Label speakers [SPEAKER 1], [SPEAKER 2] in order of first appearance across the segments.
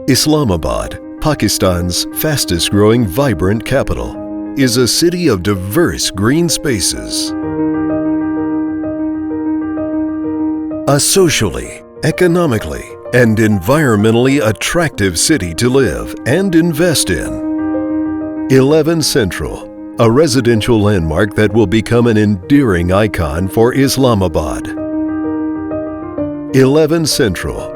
[SPEAKER 1] Islamabad, Pakistan's fastest-growing vibrant capital, is a city of diverse green spaces. A socially, economically, and environmentally attractive city to live and invest in. 11 Central, a residential landmark that will become an endearing icon for Islamabad. 11 Central.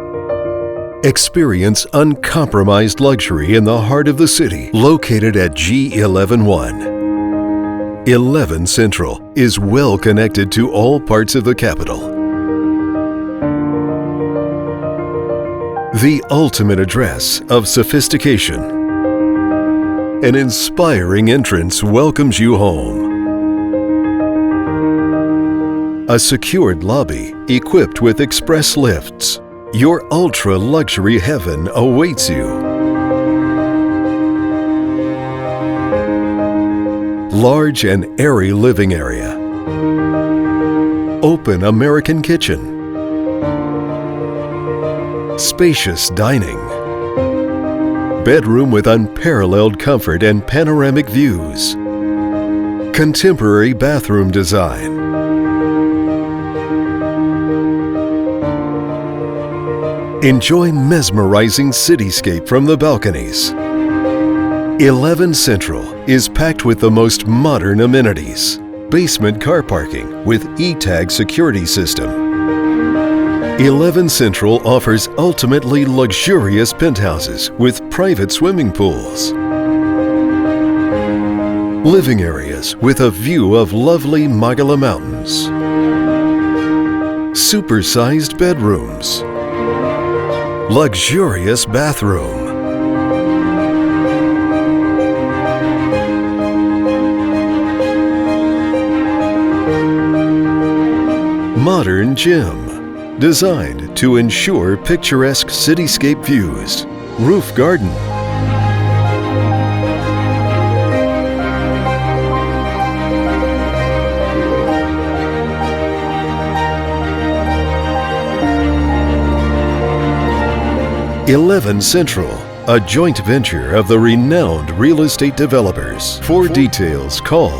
[SPEAKER 1] Experience uncompromised luxury in the heart of the city, located at G-11. 11 Central is well connected to all parts of the capital. The ultimate address of sophistication. An inspiring entrance welcomes you home. A secured lobby equipped with express lifts. Your ultra-luxury heaven awaits you. Large and airy living area. Open American kitchen. Spacious dining. Bedroom with unparalleled comfort and panoramic views. Contemporary bathroom design. Enjoy mesmerizing cityscape from the balconies. 11 Central is packed with the most modern amenities. Basement car parking with e-tag security system. 11 Central offers ultimately luxurious penthouses with private swimming pools. Living areas with a view of lovely Magala Mountains. Supersized bedrooms. Luxurious bathroom. Modern gym, designed to ensure picturesque cityscape views. Roof garden. Eleven Central, a joint venture of the renowned real estate developers. For details, call